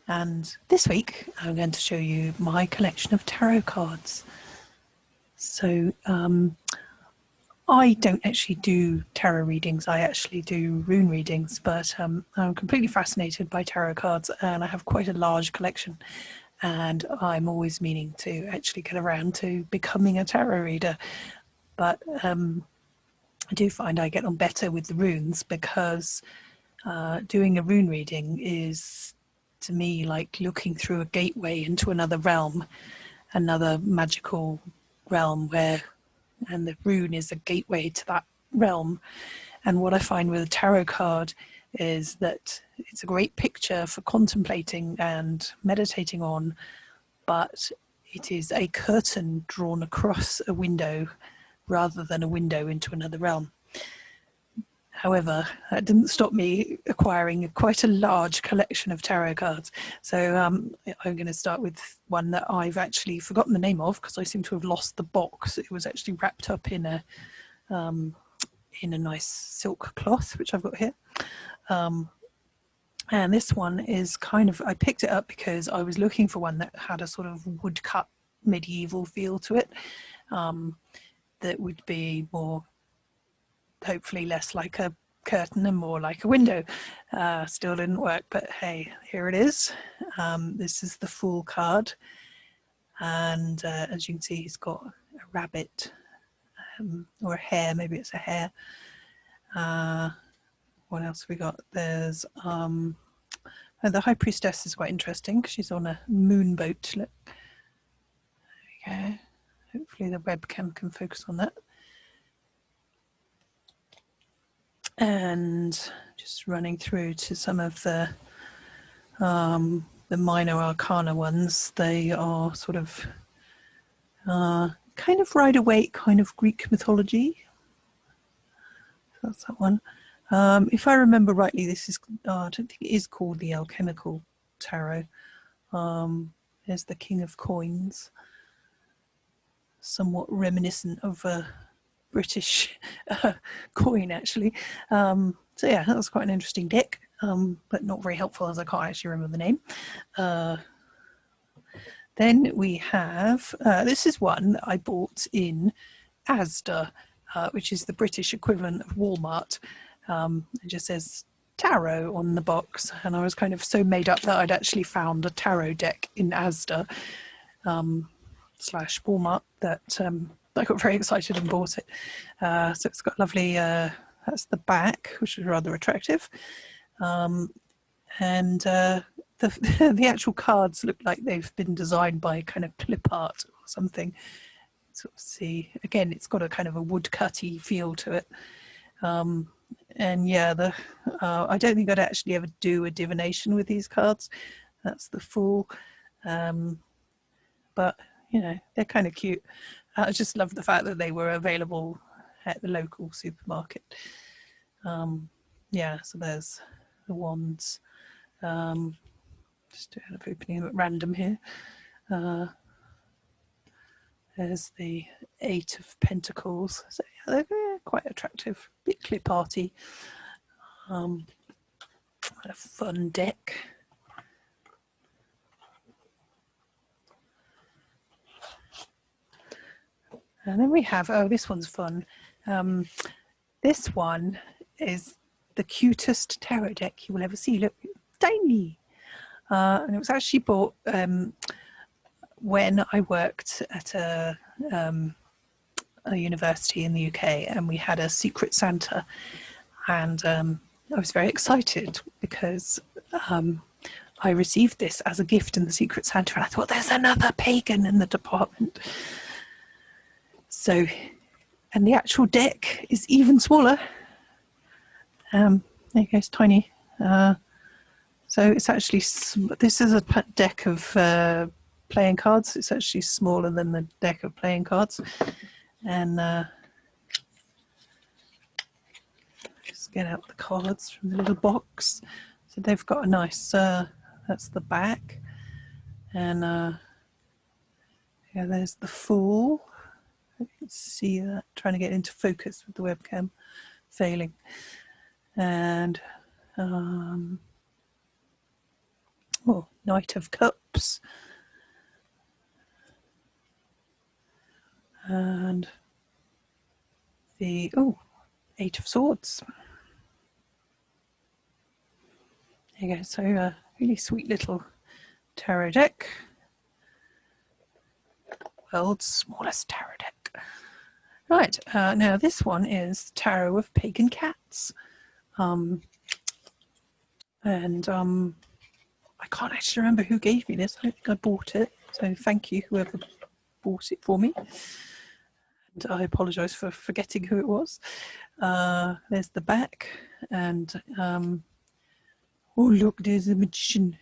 And this week I'm going to show you my collection of tarot cards. So I don't actually do tarot readings, I actually do rune readings, but I'm completely fascinated by tarot cards and I have quite a large collection, and I'm always meaning to actually get around to becoming a tarot reader. But I do find I get on better with the runes because doing a rune reading is, to me, like looking through a gateway into another realm, another magical realm and the rune is a gateway to that realm. And what I find with a tarot card is that it's a great picture for contemplating and meditating on, but it is a curtain drawn across a window rather than a window into another realm. However, that didn't stop me acquiring quite a large collection of tarot cards. So I'm going to start with one that I've actually forgotten the name of because I seem to have lost the box. It was actually wrapped up in a nice silk cloth, which I've got here. And this one is kind of, I picked it up because I was looking for one that had a sort of woodcut medieval feel to it, that would be more, hopefully less like a curtain and more like a window. Still didn't work, but hey, here it is. This is the Fool card, and as you can see, he's got a rabbit or a hare, maybe it's a hare. What else have we got? There's the High Priestess is quite interesting because she's on a moon boat. Look, there we go. Hopefully the webcam can focus on that. And just running through to some of the minor arcana ones, they are sort of kind of Rider-Waite, kind of Greek mythology. So that's that one. If I remember rightly, this is, I don't think it is called the Alchemical Tarot. There's the King of Coins, somewhat reminiscent of a British coin, actually. So yeah, that was quite an interesting deck, but not very helpful as I can't actually remember the name. Then we have, this is one that I bought in Asda, which is the British equivalent of Walmart. It just says tarot on the box, and I was kind of so made up that I'd actually found a tarot deck in Asda slash Walmart that I got very excited and bought it. So it's got lovely, that's the back, which is rather attractive. And the actual cards look like they've been designed by kind of clip art or something. Sort of see, again, it's got a kind of a woodcutty feel to it. And yeah, I don't think I'd actually ever do a divination with these cards. That's the Fool. But, you know, they're kind of cute. I just love the fact that they were available at the local supermarket. Yeah, so there's the wands. Just doing a opening at random here. There's the Eight of Pentacles. So yeah, they're quite attractive, a bit clip arty. A fun deck. And then we have, oh, this one's fun. This one is the cutest tarot deck you will ever see. Look, tiny. And it was actually bought when I worked at a university in the UK, and we had a Secret Santa, and I was very excited because I received this as a gift in the Secret Santa, and I thought, there's another pagan in the department. So, and the actual deck is even smaller. There you go, it's tiny. So it's actually, this is a deck of playing cards. It's actually smaller than the deck of playing cards. And just get out the cards from the little box. So they've got a nice, that's the back. And yeah, there's the Fool. I can see that, trying to get into focus with the webcam, failing. And Oh, Knight of Cups. And the, oh, Eight of Swords. There you go. So a really sweet little tarot deck. World's smallest tarot deck. Right, now this one is Tarot of Pagan Cats. I can't actually remember who gave me this. I don't think I bought it. So thank you, whoever bought it for me. And I apologise for forgetting who it was. There's the back. And, oh look, there's a magician.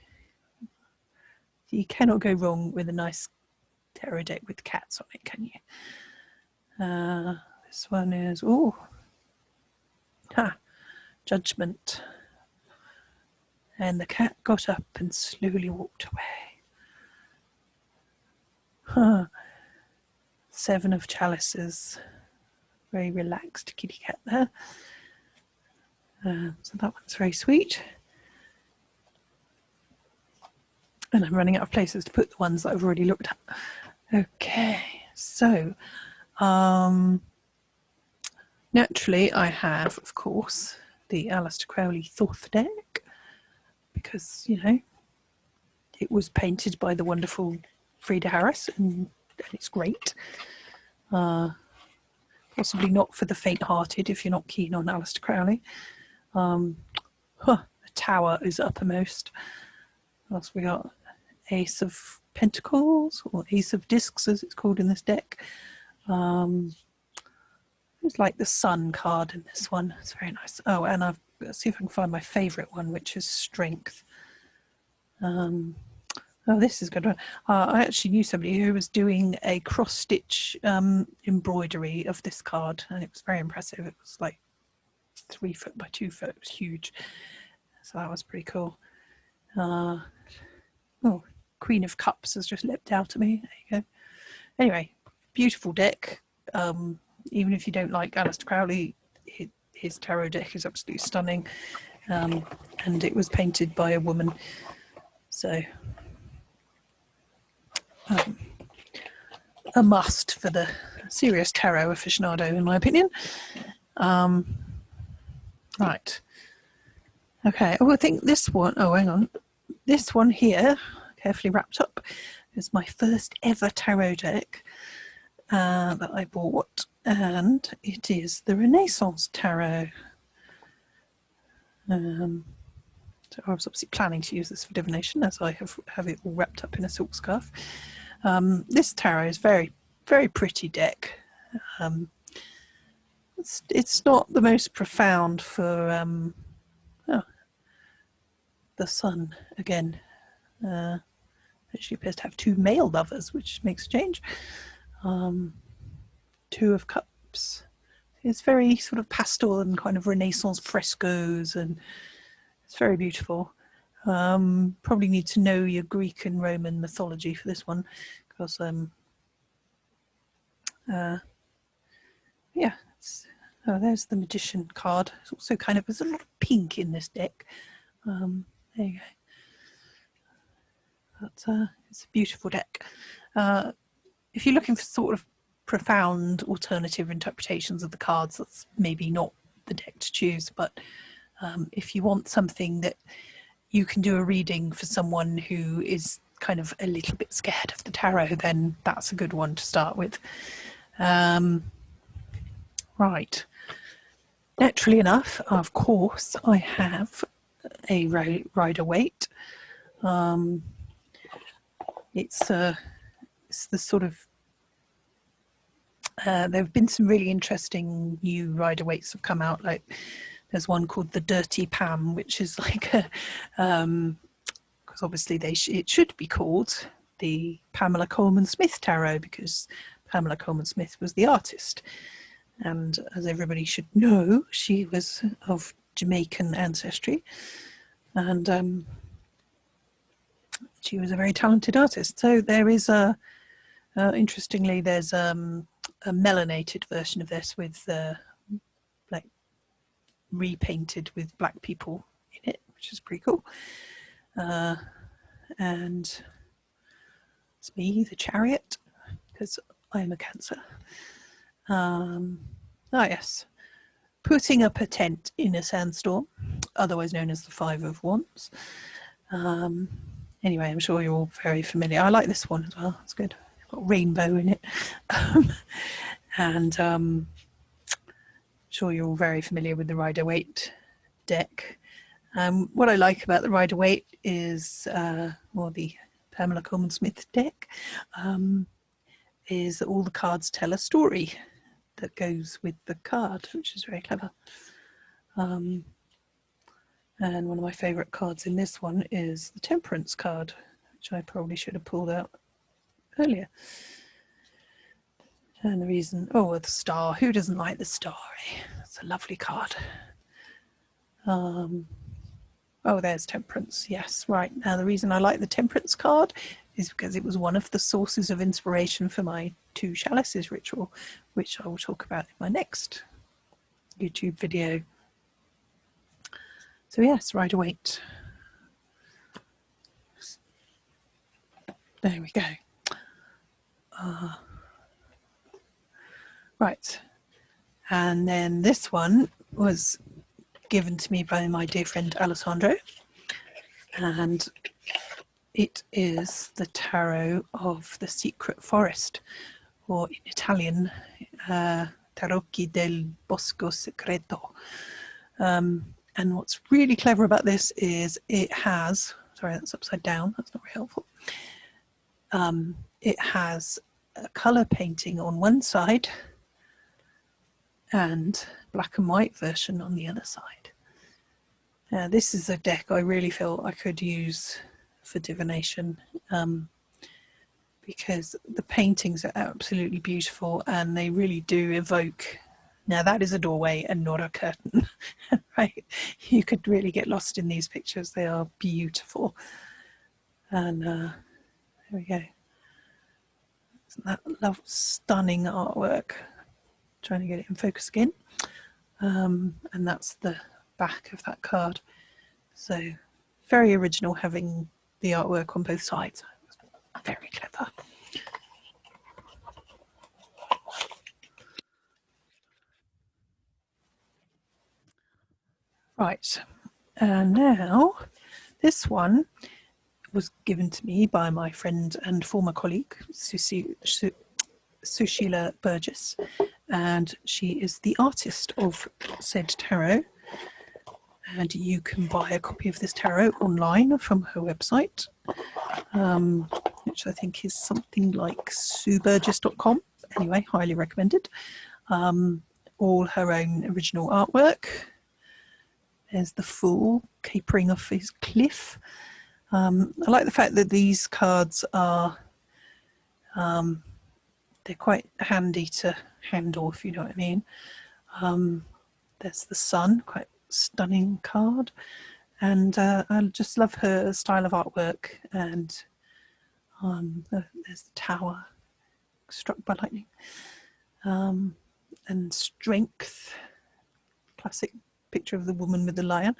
You cannot go wrong with a nice tarot deck with cats on it, can you? This one is, oh, Judgment. And the cat got up and slowly walked away. Seven of Chalices. Very relaxed kitty cat there. So that one's very sweet. And I'm running out of places to put the ones that I've already looked at. Okay, so naturally I have, of course, the Aleister Crowley Thoth deck, because, you know, it was painted by the wonderful Frida Harris, and it's great. Possibly not for the faint-hearted if you're not keen on Aleister Crowley. The Tower is uppermost. What else we got? Ace of Pentacles, or Ace of Discs as it's called in this deck. It's like the Sun card in this one. It's very nice. Oh, and let's see if I can find my favourite one, which is Strength. Oh, this is good. I actually knew somebody who was doing a cross-stitch embroidery of this card, and it was very impressive. It was like 3 foot by 2 foot. It was huge. So that was pretty cool. Oh, Queen of Cups has just leapt out at me. There you go. Anyway, beautiful deck. Even if you don't like Aleister Crowley, his tarot deck is absolutely stunning. And it was painted by a woman. So a must for the serious tarot aficionado, in my opinion. Right. Okay. Oh, I think this one, oh, hang on. This one here, carefully wrapped up, is my first ever tarot deck that I bought, and it is the Renaissance Tarot. So I was obviously planning to use this for divination, as I have it all wrapped up in a silk scarf. This tarot is very, very pretty deck. It's not the most profound for the Sun again. Actually appears to have 2 male lovers, which makes a change. 2 of Cups. It's very sort of pastel and kind of Renaissance frescoes, and it's very beautiful. Probably need to know your Greek and Roman mythology for this one, because yeah, there's the Magician card. It's also kind of, there's a lot of pink in this deck. There you go. But it's a beautiful deck. If you're looking for sort of profound alternative interpretations of the cards, that's maybe not the deck to choose. But if you want something that you can do a reading for someone who is kind of a little bit scared of the tarot, then that's a good one to start with. Right. Naturally enough, of course, I have a Rider-Waite. It's the sort of, there have been some really interesting new Rider-Waites have come out. Like there's one called the Dirty Pam, which is like a, because obviously it should be called the Pamela Coleman Smith Tarot, because Pamela Coleman Smith was the artist. And as everybody should know, she was of Jamaican ancestry, and she was a very talented artist. So there is interestingly, there's a melanated version of this with like repainted with black people in it, which is pretty cool. and it's me, the Chariot, because I am a Cancer. Yes, putting up a tent in a sandstorm, otherwise known as the Five of Wands. Anyway, I'm sure you're all very familiar. I like this one as well. It's good. It's got a rainbow in it. And I'm sure you're all very familiar with the Rider-Waite deck. What I like about the Rider-Waite is, or the Pamela Colman-Smith deck, is that all the cards tell a story that goes with the card, which is very clever. And one of my favourite cards in this one is the Temperance card, which I probably should have pulled out earlier. And the reason, oh, the star. Who doesn't like the star? It's a lovely card. Oh, there's Temperance. Yes, right. Now, the reason I like the Temperance card is because it was one of the sources of inspiration for my Two Chalices ritual, which I will talk about in my next YouTube video. So yes, Rider-Waite. There we go. Right. And then this one was given to me by my dear friend Alessandro. And it is the Tarot of the Secret Forest, or in Italian, Tarocchi del Bosco Secreto. And what's really clever about this is it has, sorry, that's upside down, that's not very helpful. It has a colour painting on one side and black and white version on the other side. This is a deck I really feel I could use for divination, because the paintings are absolutely beautiful and they really do evoke. Now that is a doorway and not a curtain, right? You could really get lost in these pictures. They are beautiful. And there we go. Isn't that stunning artwork? Trying to get it in focus again. And that's the back of that card. So very original, having the artwork on both sides. Very clever. Right, and now this one was given to me by my friend and former colleague, Sushila Burgess, and she is the artist of said tarot. And you can buy a copy of this tarot online from her website, which I think is something like sueburgess.com. Anyway, highly recommended. All her own original artwork. There's the Fool capering off his cliff. I like the fact that these cards are, they're quite handy to handle, if you know what I mean. There's the Sun, quite stunning card. And I just love her style of artwork. And there's the Tower, struck by lightning. And Strength, classic picture of the woman with the lion.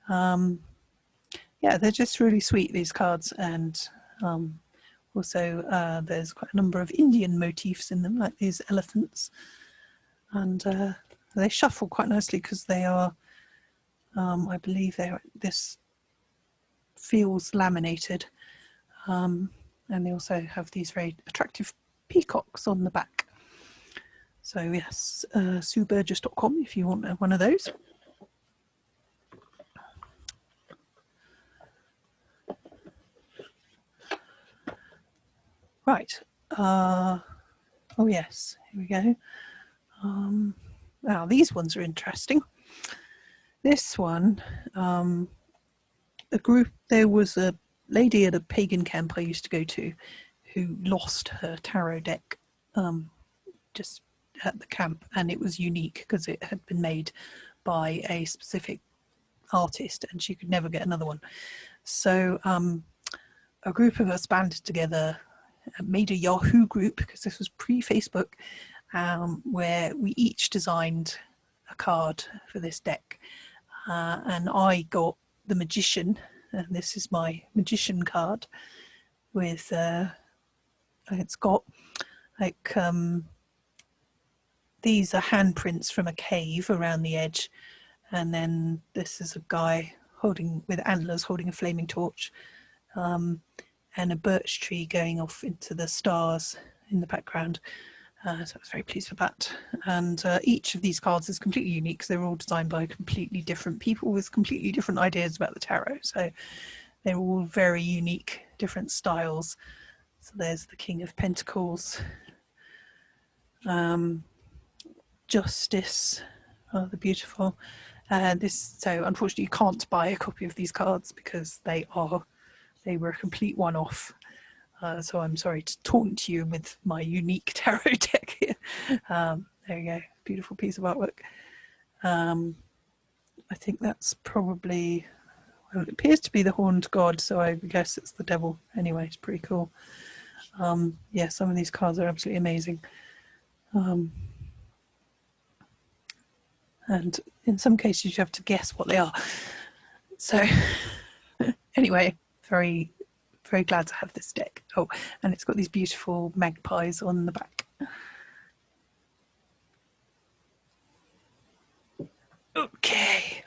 Yeah, they're just really sweet, these cards. And also there's quite a number of Indian motifs in them, like these elephants. And they shuffle quite nicely because they are, I believe this feels laminated. And they also have these very attractive peacocks on the back. So yes, sueburgess.com if you want one of those. Right. Oh yes, here we go. Now these ones are interesting. This one, there was a lady at a pagan camp I used to go to who lost her tarot deck just at the camp, and it was unique because it had been made by a specific artist and she could never get another one. So a group of us banded together, made a Yahoo group, because this was pre-Facebook, where we each designed a card for this deck. And I got the Magician, and this is my magician card with, it's got like, these are handprints from a cave around the edge, and then this is a guy holding, with antlers, holding a flaming torch, and a birch tree going off into the stars in the background. So I was very pleased with that. And each of these cards is completely unique because they're all designed by completely different people with completely different ideas about the tarot. So they're all very unique, different styles. So there's the King of Pentacles, Justice, rather beautiful. So unfortunately you can't buy a copy of these cards because they were a complete one-off. So I'm sorry to taunt you with my unique tarot deck here. There you go, beautiful piece of artwork. I think that's probably, well, it appears to be the Horned God, so I guess it's the devil. Anyway, it's pretty cool. Yeah, some of these cards are absolutely amazing. And in some cases you have to guess what they are. So anyway, very, very glad to have this deck. Oh, and it's got these beautiful magpies on the back. Okay.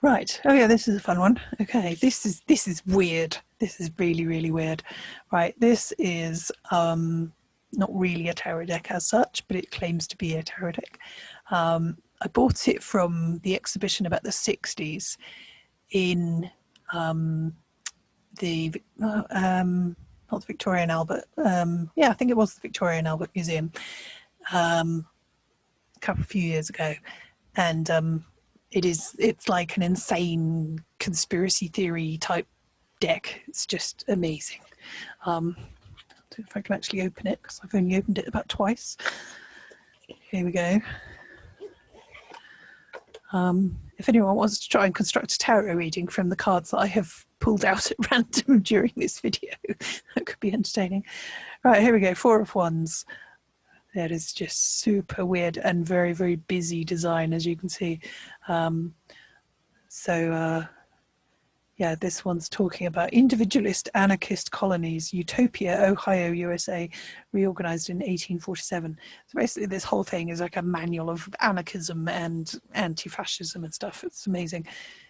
Right. Oh yeah, this is a fun one. Okay, this is weird. This is really, really weird. Right, this is not really a tarot deck as such, but it claims to be a tarot deck. I bought it from the exhibition about the 60s in the not the Victoria and Albert. Yeah, I think it was the Victoria and Albert Museum a few years ago, and it's like an insane conspiracy theory type deck. It's just amazing. If I can actually open it, because I've only opened it about twice. Here we go. If anyone wants to try and construct a tarot reading from the cards that I have pulled out at random during this video, that could be entertaining. Right, here we go, Four of Wands. That is just super weird and very, very busy design, as you can see. Yeah, this one's talking about individualist anarchist colonies, Utopia, Ohio, USA, reorganized in 1847. So basically this whole thing is like a manual of anarchism and anti-fascism and stuff. It's amazing.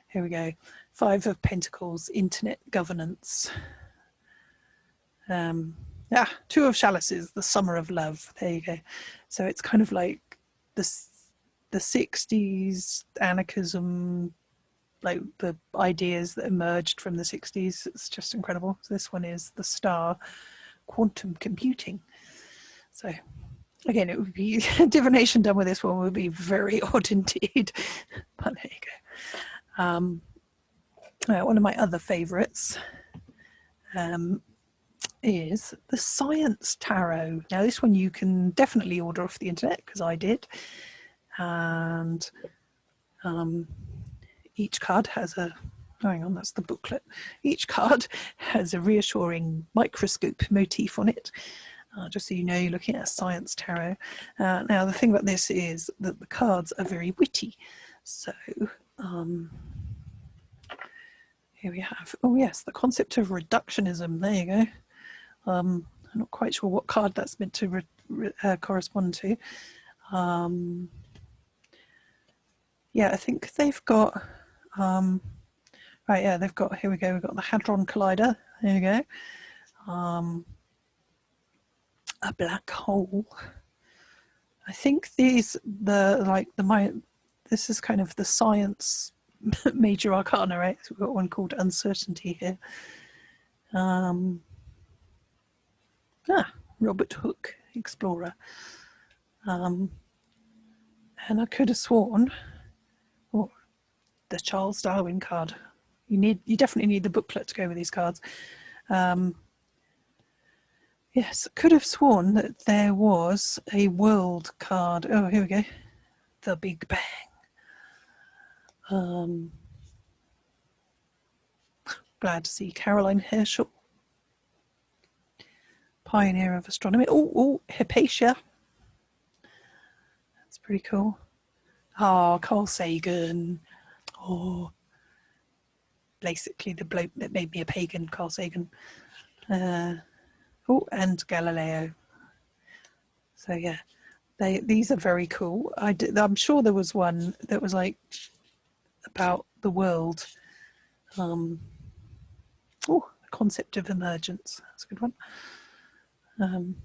Here we go. Five of Pentacles, internet governance. Two of Chalices, the summer of love. There you go. So it's kind of like the 60s anarchism, like the ideas that emerged from the 60s. It's just incredible. So this one is the Star, quantum computing. So again, it would be divination done with this one would be very odd indeed. But there you go. One of my other favorites is the Science Tarot. Now this one you can definitely order off the internet, because I did, and each card has a, hang on, that's the booklet. Each card has a reassuring microscope motif on it. Just so you know, you're looking at a Science Tarot. Now the thing about this is that the cards are very witty. So here we have, oh yes, the concept of reductionism. There you go. I'm not quite sure what card that's meant to correspond to. Yeah, I think they've got, right, yeah, they've got, here we go, we've got the Hadron Collider, there you go. A black hole. I think these, this is kind of the science major arcana, right? So we've got one called Uncertainty here. Robert Hooke, Explorer. And I could have sworn, oh, the Charles Darwin card. You definitely need the booklet to go with these cards. Yes, I could have sworn that there was a world card. Oh, here we go. The Big Bang. Glad to see Caroline Herschel, pioneer of astronomy. Oh, Hypatia. That's pretty cool. Oh, Carl Sagan. Oh, basically the bloke that made me a pagan, Carl Sagan. Oh, and Galileo. So yeah, these are very cool. I'm sure there was one that was like about the world. Oh, the concept of emergence. That's a good one.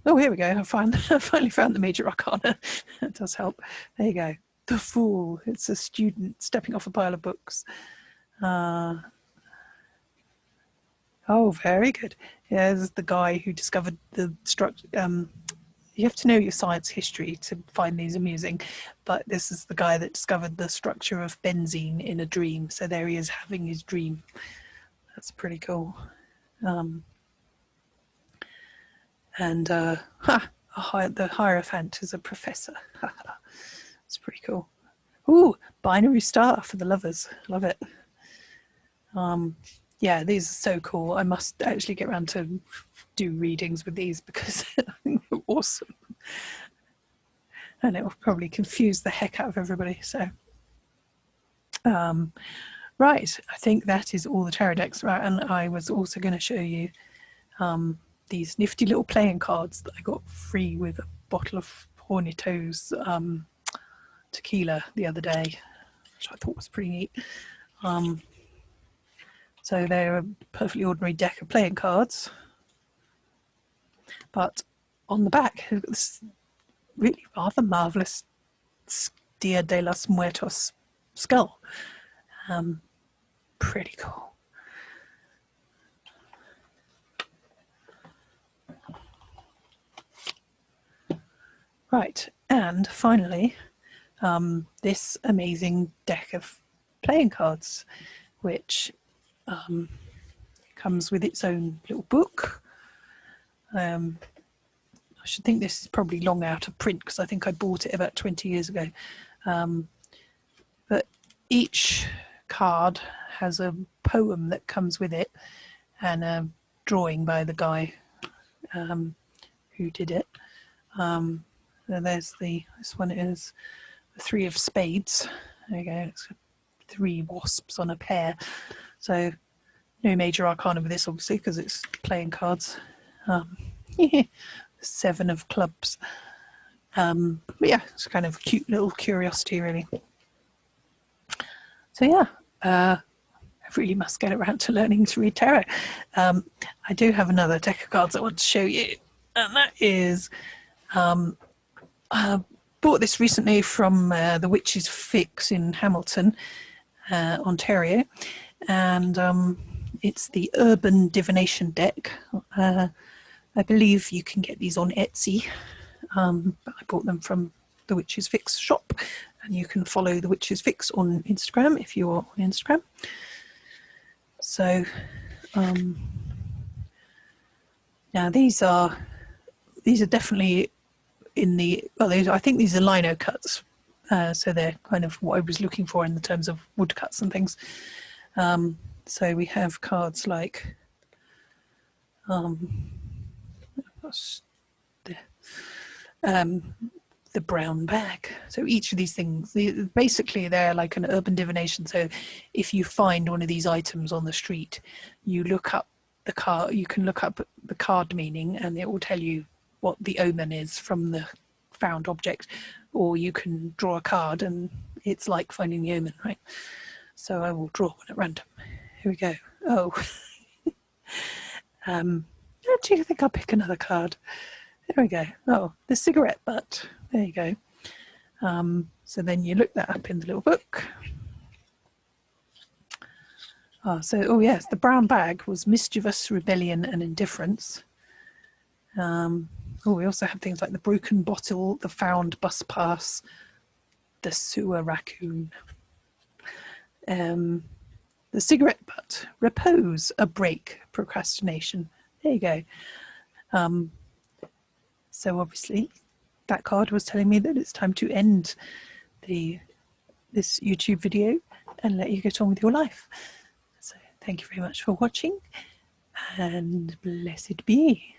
Oh, here we go. I finally found the major arcana. That does help. There you go. The Fool. It's a student stepping off a pile of books. Oh, very good. Yeah, this is the guy who discovered the structure. You have to know your science history to find these amusing, but this is the guy that discovered the structure of benzene in a dream. So there he is having his dream. That's pretty cool. And the Hierophant is a professor. It's pretty cool. Ooh, binary star for the lovers. Love it. Yeah, these are so cool. I must actually get around to do readings with these because I think they're awesome. And it will probably confuse the heck out of everybody. So, right, I think that is all the tarot decks. Right, and I was also going to show you these nifty little playing cards that I got free with a bottle of Hornitos tequila the other day, which I thought was pretty neat. So they're a perfectly ordinary deck of playing cards, but on the back they've got this really rather marvellous Dia de los Muertos skull. Pretty cool. Right, and finally, this amazing deck of playing cards, which comes with its own little book. I should think this is probably long out of print because I think I bought it about 20 years ago. But each card has a poem that comes with it and a drawing by the guy who did it. There's this one is the Three of Spades. There you go. It's 3 wasps on a pear. So no major arcana with this, obviously, because it's playing cards. 7 of clubs. But yeah, it's kind of a cute little curiosity, really. So yeah, I really must get around to learning to read tarot. I do have another deck of cards I want to show you, and that is I bought this recently from the Witch's Fix in Hamilton, Ontario, and it's the Urban Divination deck. I believe you can get these on Etsy, but I bought them from the Witch's Fix shop, and you can follow the Witch's Fix on Instagram if you're on Instagram. So now these are definitely in the, well, I think these are lino cuts, so they're kind of what I was looking for in the terms of woodcuts and things. So we have cards like the brown bag. So each of these things, basically they're like an urban divination. So if you find one of these items on the street, you look up the card, you can look up the card meaning and it will tell you what the omen is from the found object, or you can draw a card and it's like finding the omen, right? So I will draw one at random. Here we go. Oh, do you think I'll pick another card? There we go. Oh, the cigarette butt. There you go. So then you look that up in the little book. Oh yes, the brown bag was mischievous, rebellion and indifference. We also have things like the broken bottle, the found bus pass, the sewer raccoon. The cigarette butt, repose, a break, procrastination. There you go. So obviously that card was telling me that it's time to end this YouTube video and let you get on with your life. So thank you very much for watching, and blessed be.